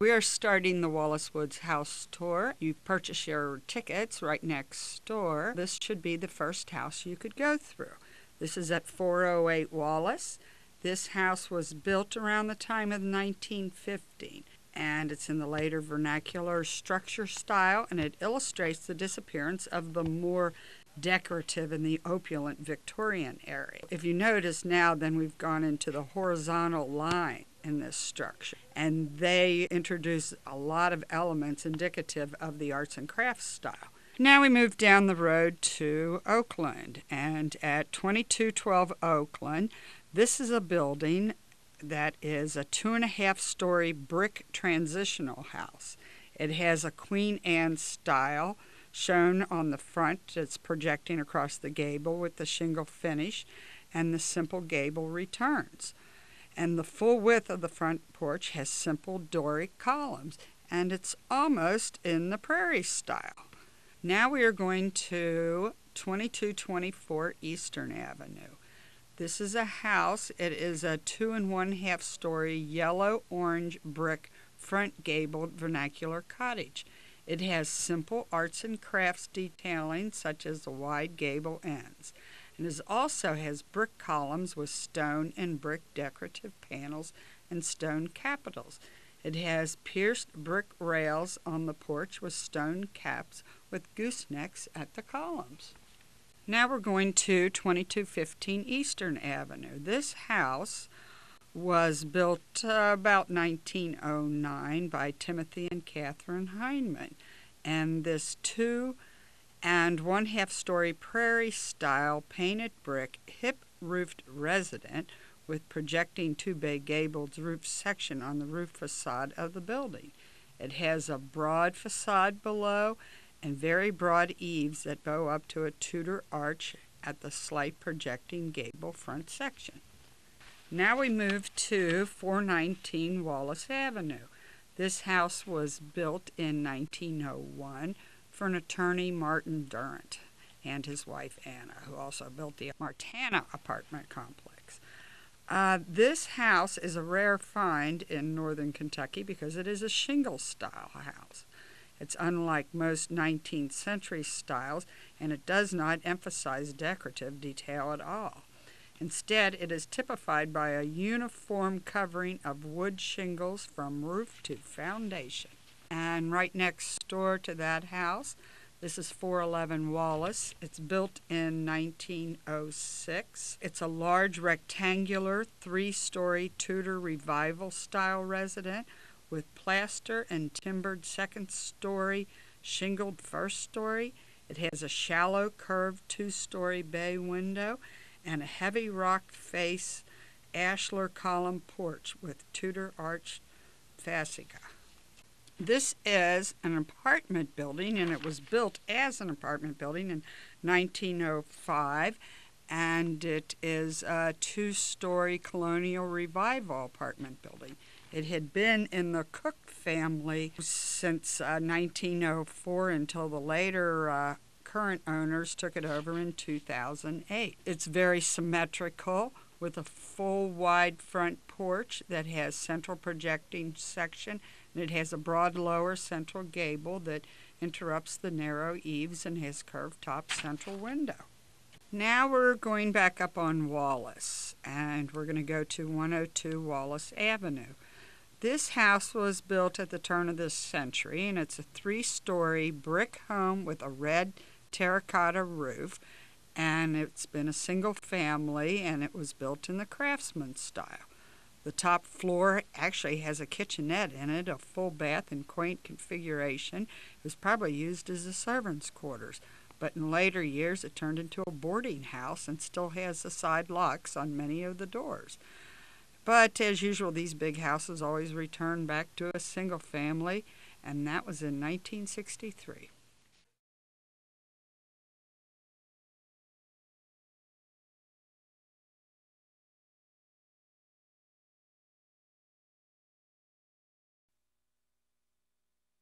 We are starting the Wallace Woods house tour. You purchase your tickets right next door. This should be the first house you could go through. This is at 408 Wallace. This house was built around the time of 1915, and it's in the later vernacular structure style, and it illustrates the disappearance of the more decorative and the opulent Victorian area. If you notice now, then we've gone into the horizontal line in this structure, and they introduce a lot of elements indicative of the arts and crafts style. Now we move down the road to Oakland, and at 2212 Oakland, this is a building that is a 2.5-story brick transitional house. It has a Queen Anne style shown on the front. It's projecting across the gable with the shingle finish, and the simple gable returns. And the full width of the front porch has simple Doric columns, and it's almost in the prairie style. Now we are going to 2224 Eastern Avenue. This is a house. It is a 2.5-story yellow-orange brick front gabled vernacular cottage. It has simple arts and crafts detailing such as the wide gable ends. It also has brick columns with stone and brick decorative panels and stone capitals. It has pierced brick rails on the porch with stone caps with goosenecks at the columns. Now we're going to 2215 Eastern Avenue. This house was built about 1909 by Timothy and Catherine Heineman, and this 2.5-story prairie-style painted brick hip-roofed residence with projecting two-bay gabled roof section on the roof facade of the building. It has a broad facade below and very broad eaves that bow up to a Tudor arch at the slight projecting gable front section. Now we move to 419 Wallace Avenue. This house was built in 1901 for an attorney, Martin Durant, and his wife Anna, who also built the Martana apartment complex. This house is a rare find in northern Kentucky because it is a shingle-style house. It's unlike most 19th century styles, and it does not emphasize decorative detail at all. Instead, it is typified by a uniform covering of wood shingles from roof to foundation. And right next door to that house, this is 411 Wallace. It's built in 1906. It's a large rectangular 3-story Tudor Revival style residence with plaster and timbered second-story shingled first story. It has a shallow curved 2-story bay window and a heavy rock face ashlar column porch with Tudor arched fascia. This is an apartment building, and it was built as an apartment building in 1905, and it is a 2-story colonial revival apartment building. It had been in the Cook family since 1904 until the later current owners took it over in 2008. It's very symmetrical with a full wide front porch that has central projecting section, and it has a broad lower central gable that interrupts the narrow eaves and has curved top central window. Now we're going back up on Wallace, and we're going to go to 102 Wallace Avenue. This house was built at the turn of this century, and it's a 3-story brick home with a red terracotta roof, and it's been a single family, and it was built in the craftsman style. The top floor actually has a kitchenette in it, a full bath and quaint configuration. It was probably used as a servant's quarters, but in later years it turned into a boarding house and still has the side locks on many of the doors. But as usual, these big houses always return back to a single family, and that was in 1963.